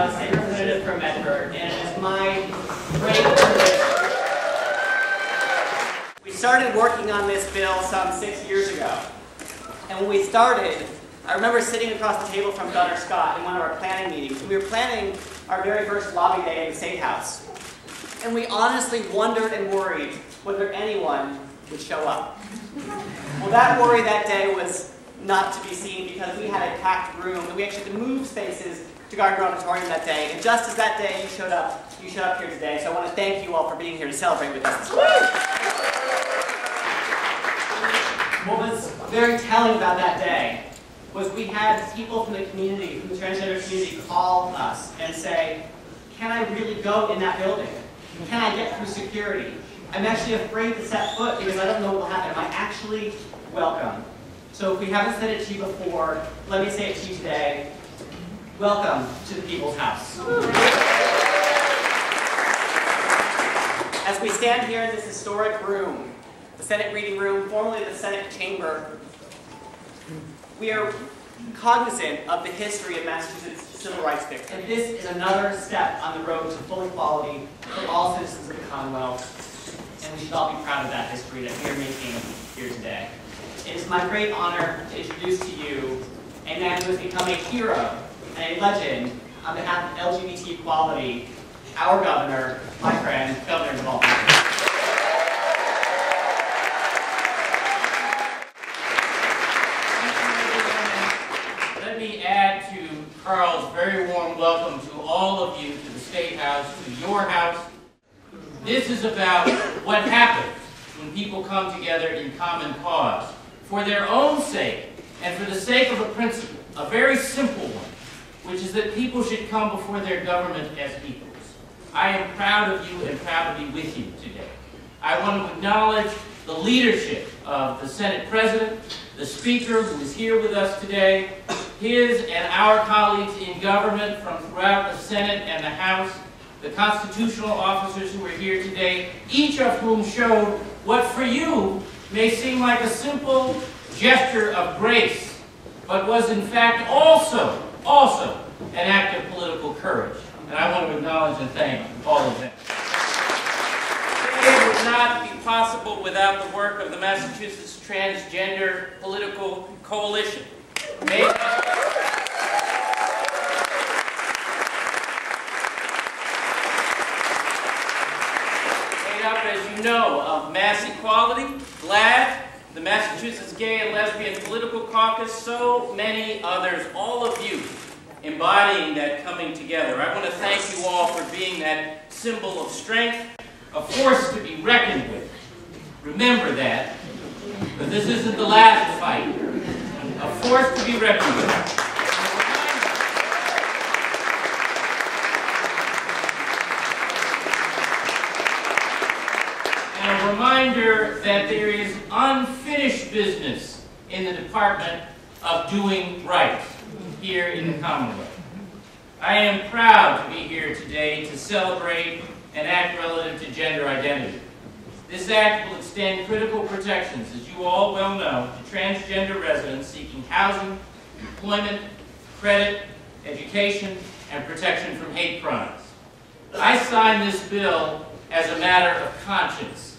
State Representative from Medford, and it is my great privilege. We started working on this bill some 6 years ago. And when we started, I remember sitting across the table from Governor Scott in one of our planning meetings. We were planning our very first lobby day in the State House. And we honestly wondered and worried whether anyone would show up. Well, that worry that day was not to be seen because we had a packed room and we actually had to move spaces to Gardner Auditorium that day. And just as that day you showed up here today. So I want to thank you all for being here to celebrate with us. What was very telling about that day was we had people from the community, from the transgender community, call us and say, can I really go in that building? Can I get through security? I'm actually afraid to set foot because I don't know what will happen. Am I actually welcome? So if we haven't said it to you before, let me say it to you today. Welcome to the People's House. As we stand here in this historic room, the Senate reading room, formerly the Senate chamber, we are cognizant of the history of Massachusetts civil rights victory. And this is another step on the road to full equality for all citizens of the Commonwealth. And we should all be proud of that history that we are making here today. It is my great honor to introduce to you a man who has become a hero and a legend on behalf of LGBT equality, our governor, my friend, Governor Deval Patrick. Let me add to Carl's very warm welcome to all of you to the State House, to your house. This is about what happens when people come together in common cause for their own sake and for the sake of a principle, a very simple one, which is that people should come before their government as equals. I am proud of you and proud to be with you today. I want to acknowledge the leadership of the Senate President, the Speaker who is here with us today, his and our colleagues in government from throughout the Senate and the House, the constitutional officers who are here today, each of whom showed what for you may seem like a simple gesture of grace, but was in fact also an act of political courage. And I want to acknowledge and thank all of them. It would not be possible without the work of the Massachusetts Transgender Political Coalition. Made up, as you know, of MassEquality, GLAD, the Massachusetts Gay and Lesbian Political Caucus, so many others, all of you embodying that coming together. I want to thank you all for being that symbol of strength, a force to be reckoned with. Remember that, but this isn't the last fight. A force to be reckoned with. And a reminder that there is unfinished business in the Department of Doing Right here in the Commonwealth. I am proud to be here today to celebrate an act relative to gender identity. This act will extend critical protections, as you all well know, to transgender residents seeking housing, employment, credit, education, and protection from hate crimes. I signed this bill as a matter of conscience.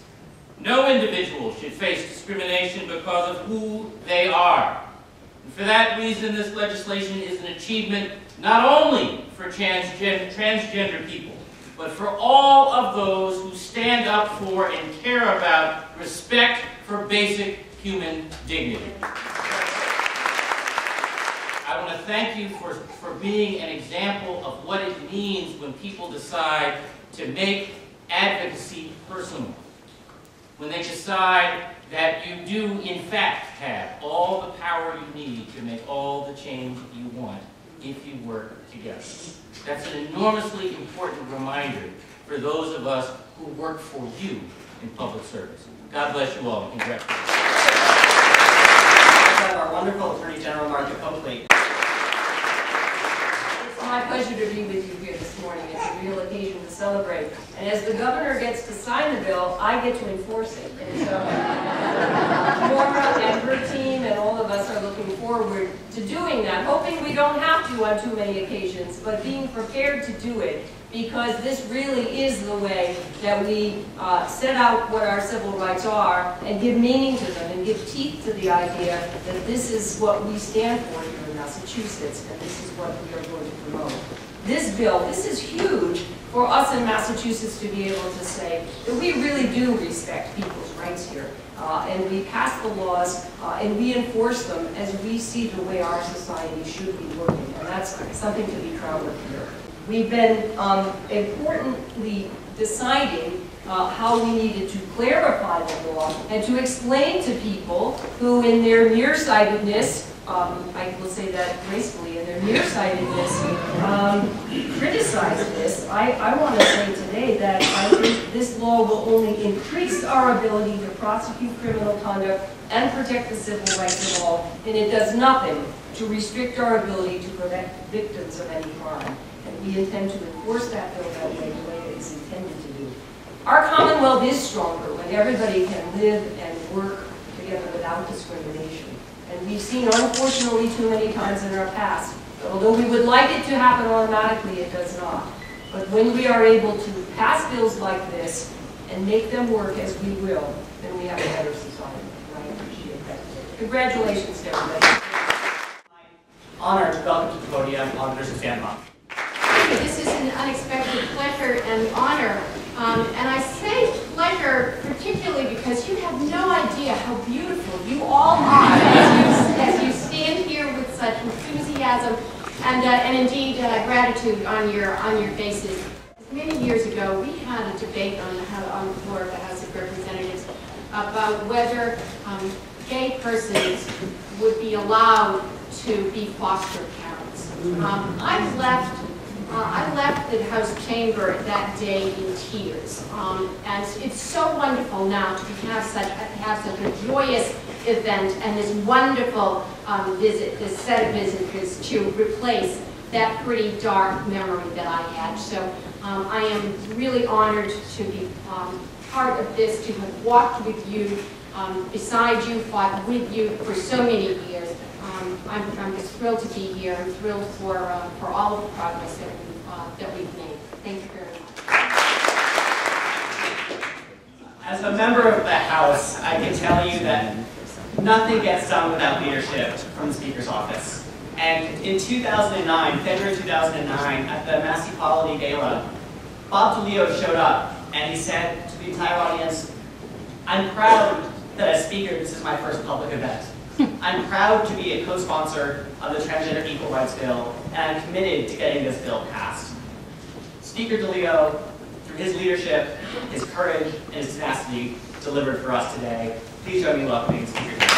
No individual should face discrimination because of who they are. And for that reason, this legislation is an achievement not only for transgender people, but for all of those who stand up for and care about respect for basic human dignity. I want to thank you for being an example of what it means when people decide to make advocacy personal. When they decide that you do, in fact, have all the power you need to make all the change you want if you work together. That's an enormously important reminder for those of us who work for you in public service. God bless you all, and congratulations. Our wonderful Attorney General, Coakley. It's my pleasure to be with you here this morning. It's a real occasion to celebrate. And as the governor gets to sign the bill, I get to enforce it. And so Maura and her team and all of us are looking forward to doing that, hoping we don't have to on too many occasions, but being prepared to do it, because this really is the way that we set out what our civil rights are and give meaning to them and give teeth to the idea that this is what we stand for here in Massachusetts, and this is what we are going to promote. This bill, this is huge for us in Massachusetts to be able to say that we really do respect people's rights here, and we pass the laws and we enforce them as we see the way our society should be working, and that's something to be proud of here. We've been importantly deciding how we needed to clarify the law and to explain to people who in their nearsightedness, I will say that gracefully, in their nearsightedness criticize this. I want to say today that I think this law will only increase our ability to prosecute criminal conduct and protect the civil rights of all, and it does nothing to restrict our ability to protect victims of any crime. And we intend to enforce that bill that way, the way it is intended to do. Our Commonwealth is stronger when everybody can live and work together without discrimination. And we've seen, unfortunately, too many times in our past, that although we would like it to happen automatically, it does not. But when we are able to pass bills like this and make them work as we will, then we have a better society. And I appreciate that. Congratulations to everybody. Honor to welcome to the podium Auditor Suzanne. This is an unexpected pleasure and honor. And I say pleasure particularly because you have no idea how beautiful you all are as you stand here with such enthusiasm and indeed gratitude on your faces. Many years ago, we had a debate on the floor of the House of Representatives about whether gay persons would be allowed to be foster parents. I left the House chamber that day in tears, and it's so wonderful now to have such a joyous event and this wonderful this set of visitors to replace that pretty dark memory that I had. So I am really honored to be part of this, to have walked with you, beside you, fought with you for so many years. I'm just thrilled to be here. I'm thrilled for all of the progress that we've made. Thank you very much. As a member of the House, I can tell you that nothing gets done without leadership from the Speaker's office. And in 2009, February 2009, at the MassEquality Gala, Bob DeLeo showed up and he said to the entire audience, "I'm proud that as Speaker, this is my first public event. I'm proud to be a co-sponsor of the Transgender Equal Rights Bill, and I'm committed to getting this bill passed." Speaker DeLeo, through his leadership, his courage, and his tenacity, delivered for us today. Please join me in welcoming Speaker DeLeo.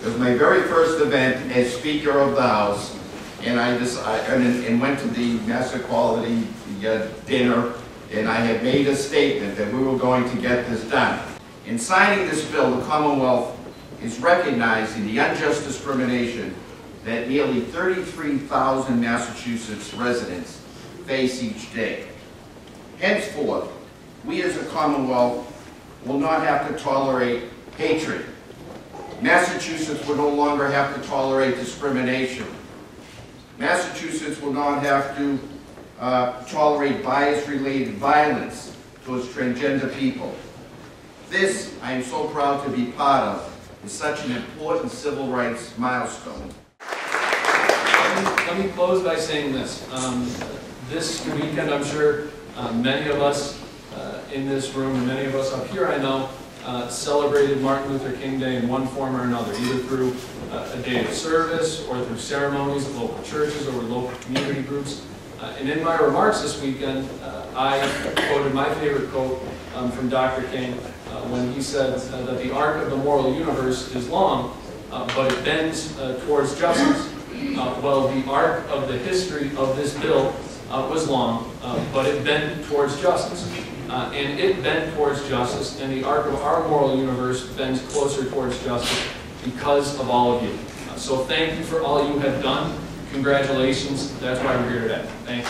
It was my very first event as Speaker of the House, and I went to the MassEquality dinner, and I had made a statement that we were going to get this done. In signing this bill, the Commonwealth is recognizing the unjust discrimination that nearly 33,000 Massachusetts residents face each day. Henceforth, we as a Commonwealth will not have to tolerate hatred. Massachusetts will no longer have to tolerate discrimination. Massachusetts will not have to tolerate bias-related violence towards transgender people. This, I am so proud to be part of, is such an important civil rights milestone. Let me close by saying this. This weekend, I'm sure many of us in this room, and many of us up here I know, celebrated Martin Luther King Day in one form or another, either through a day of service or through ceremonies at local churches or with local community groups. And in my remarks this weekend, I quoted my favorite quote from Dr. King when he said that the arc of the moral universe is long, but it bends towards justice. Well, the arc of the history of this bill was long, but it bent towards justice. And it bent towards justice, and the arc of our moral universe bends closer towards justice because of all of you. So thank you for all you have done. Congratulations. That's why we're here today. Thanks.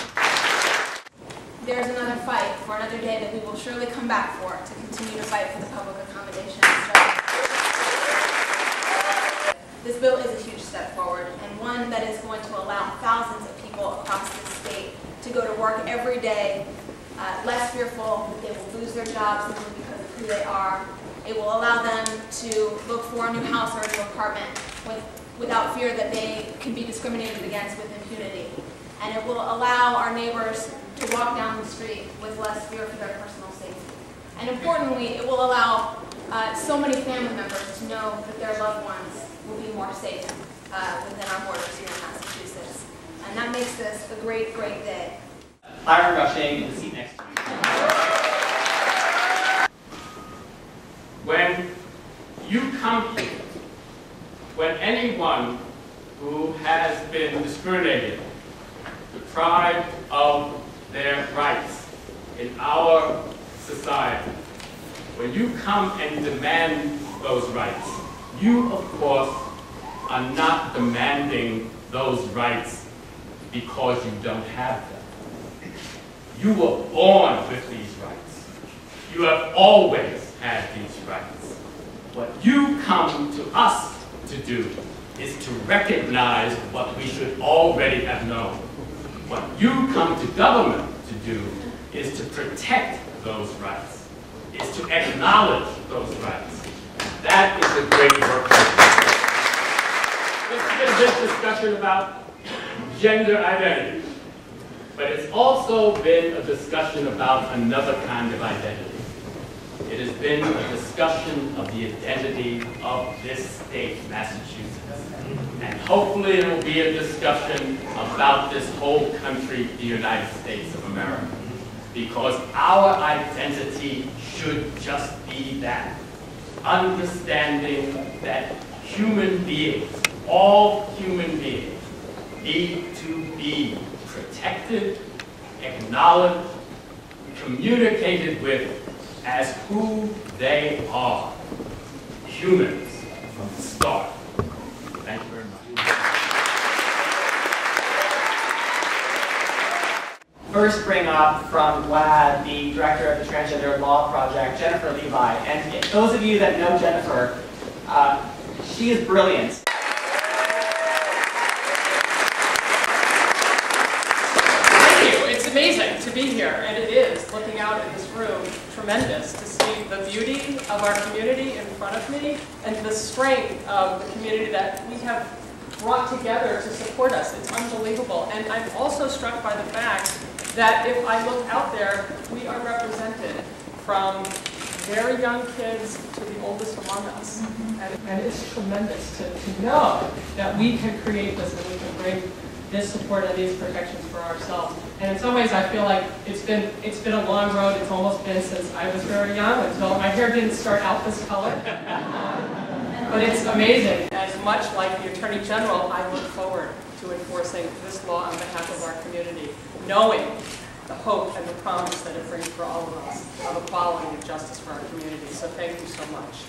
There's another fight for another day that we will surely come back for to continue to fight for the public accommodations. This bill is a huge step forward, and one that is going to allow thousands of people across this state to go to work every day less fearful that they will lose their jobs simply because of who they are. It will allow them to look for a new house or a new apartment without fear that they can be discriminated against with impunity. And it will allow our neighbors to walk down the street with less fear for their personal safety. And importantly, it will allow so many family members to know that their loved ones will be more safe within our borders here in Massachusetts. And that makes this a great, great day. Byron rushing in the seat next to me. When you come here, when anyone who has been discriminated, deprived of their rights in our society, when you come and demand those rights, you, of course, are not demanding those rights because you don't have them. You were born with these rights. You have always had these rights. What you come to us to do is to recognize what we should already have known. What you come to government to do is to protect those rights, is to acknowledge those rights. That is a great work. There's been this discussion about gender identity, but it's also been a discussion about another kind of identity. It has been a discussion of the identity of this state, Massachusetts. And hopefully it will be a discussion about this whole country, the United States of America. Because our identity should just be that. Understanding that human beings, all human beings, need to be protected, acknowledged, communicated with as who they are, humans from the start. Thank you very much. First bring up from GLAAD, the director of the Transgender Law Project, Jennifer Levi. And those of you that know Jennifer, she is brilliant. It's amazing to be here, and it is, looking out at this room, tremendous to see the beauty of our community in front of me and the strength of the community that we have brought together to support us. It's unbelievable. And I'm also struck by the fact that if I look out there, we are represented from very young kids to the oldest among us. And it's tremendous to know that we can create this and we can bring this support and these protections for ourselves. And in some ways I feel like it's been a long road. It's almost been since I was very young until my hair didn't start out this color. But it's amazing. As much like the Attorney General, I look forward to enforcing this law on behalf of our community, knowing the hope and the promise that it brings for all of us of equality and justice for our community. So thank you so much.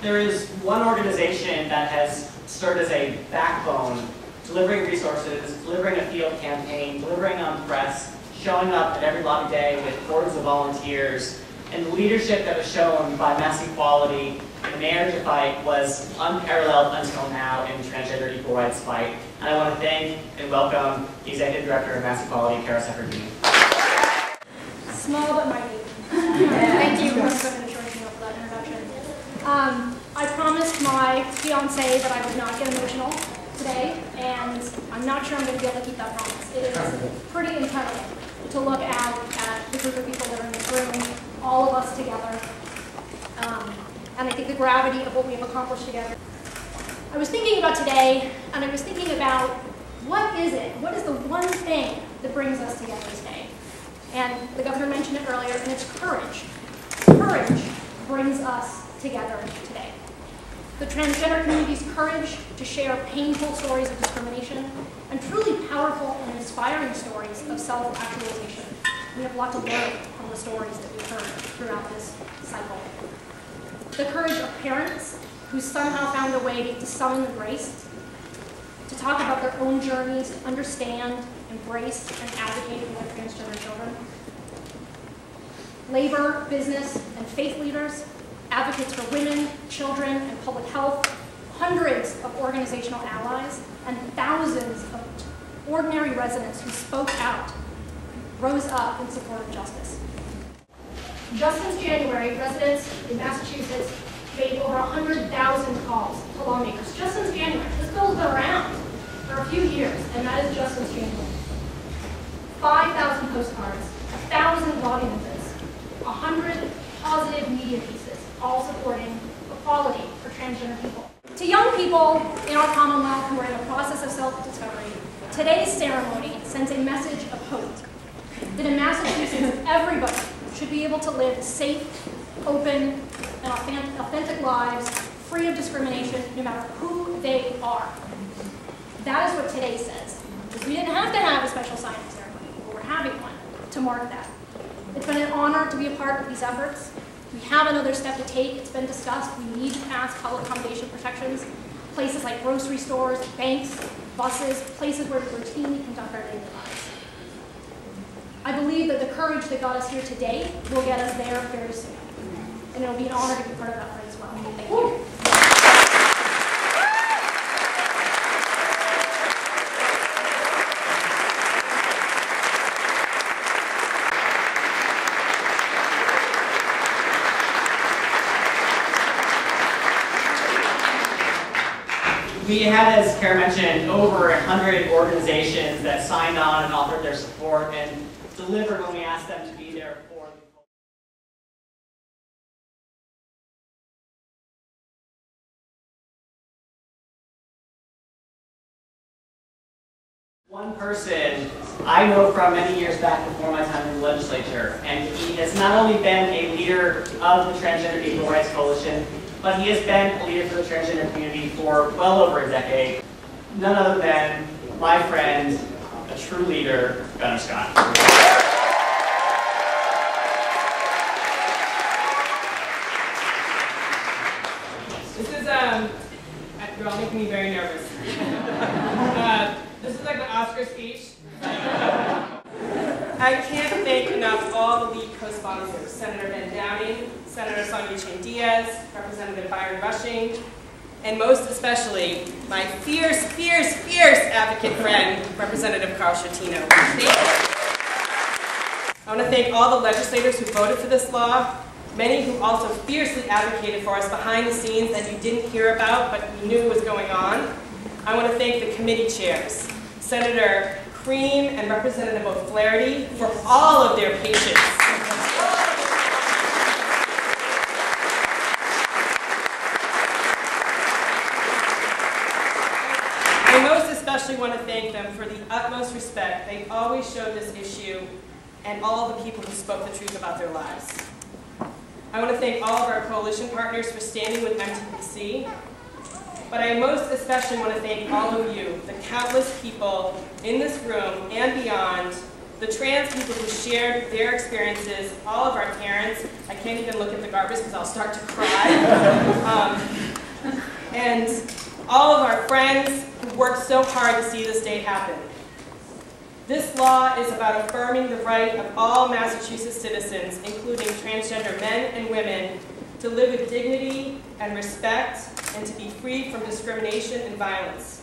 There is one organization that has served as a backbone, delivering resources, delivering a field campaign, delivering on press, showing up at every lobby day with hordes of volunteers, and the leadership that was shown by MassEquality in the marriage fight was unparalleled until now in the transgender equal rights fight. And I want to thank and welcome the Executive Director of MassEquality, Suffredini. Small but mighty. Thank you, Governor Sciortino, for that introduction. I promised my fiance that I would not get emotional today, and I'm not sure I'm going to be able to keep that promise. It is pretty incredible to look out at the group of people that are in this room, all of us together, and I think the gravity of what we have accomplished together. I was thinking about today, and I was thinking about what is it? What is the one thing that brings us together today? And the governor mentioned it earlier, and it's courage. Courage brings us together today. The transgender community's courage to share painful stories of discrimination and truly powerful and inspiring stories of self-actualization. We have a lot to learn from the stories that we've heard throughout this cycle. The courage of parents who somehow found a way to summon the grace to talk about their own journeys, to understand, embrace, and advocate for their transgender children. Labor, business, and faith leaders, advocates for women, children, and public health, hundreds of organizational allies, and thousands of ordinary residents who spoke out, rose up in support of justice. Just since January, residents in Massachusetts made over 100,000 calls to lawmakers. Just since January. This bill's been around for a few years, and that is just since January. 5,000 postcards, 1,000 lobby visits, 100 positive media pieces, all supporting equality for transgender people. To young people in our Commonwealth who are in the process of self-discovery, today's ceremony sends a message of hope that in Massachusetts, everybody should be able to live safe, open, and authentic lives free of discrimination, no matter who they are. That is what today says. Because we didn't have to have a special signing ceremony, but we're having one to mark that. It's been an honor to be a part of these efforts. We have another step to take. It's been discussed. We need to pass public accommodation protections. Places like grocery stores, banks, buses, places where we routinely conduct our daily lives. I believe that the courage that got us here today will get us there very soon. And it'll be an honor to be part of that fight as well. Thank you. We had, as Kara mentioned, over 100 organizations that signed on and offered their support and delivered when we asked them to be there for the one person I know from many years back before my time in the legislature, and he has not only been a leader of the Transgender Equal Rights Coalition, but he has been a leader for the transgender community for well over a decade. None other than my friend, a true leader, Governor Scott. This is, you're all making me very nervous. This is like the Oscar speech. I can't thank enough all the lead co-sponsors, Senator Ben Downing, Senator Sonia Chang-Diaz, Representative Byron Rushing, and most especially my fierce, fierce, fierce advocate friend, Representative Sciortino. Thank you. I want to thank all the legislators who voted for this law, many who also fiercely advocated for us behind the scenes that you didn't hear about but you knew was going on. I want to thank the committee chairs, Senator Cream and Representative O'Flaherty, for all of their patience. I most especially want to thank them for the utmost respect they always showed this issue and all the people who spoke the truth about their lives. I want to thank all of our coalition partners for standing with MTPC, but I most especially want to thank all of you, the countless people in this room and beyond, the trans people who shared their experiences, all of our parents. I can't even look at the garbage because I'll start to cry. And all of our friends who worked so hard to see this day happen. This law is about affirming the right of all Massachusetts citizens, including transgender men and women, to live with dignity and respect and to be free from discrimination and violence.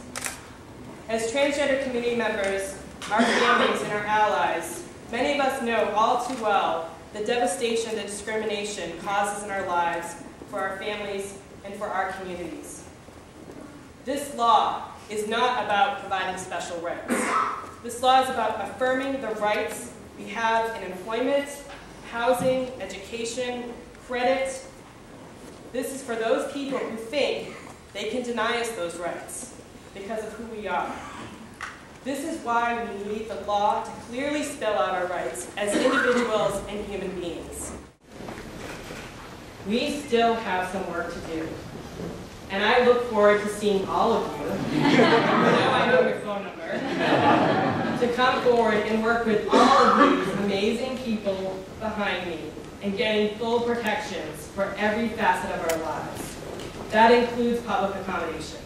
As transgender community members, our families and our allies, many of us know all too well the devastation that discrimination causes in our lives for our families and for our communities. This law is not about providing special rights. This law is about affirming the rights we have in employment, housing, education, credit. This is for those people who think they can deny us those rights because of who we are. This is why we need the law to clearly spell out our rights as individuals and human beings. We still have some work to do. And I look forward to seeing all of you, I know your phone number, to come forward and work with all of these amazing people behind me and getting full protections for every facet of our lives. That includes public accommodations.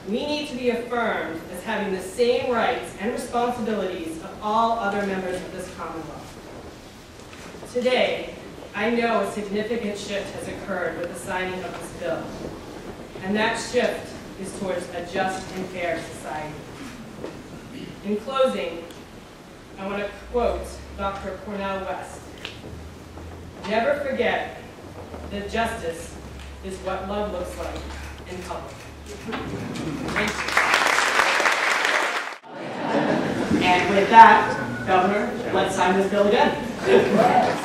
We need to be affirmed as having the same rights and responsibilities of all other members of this Commonwealth. Today, I know a significant shift has occurred with the signing of this bill, and that shift is towards a just and fair society. In closing, I want to quote Dr. Cornel West. Never forget that justice is what love looks like in public. Thank you. And with that, Governor, let's sign this bill again.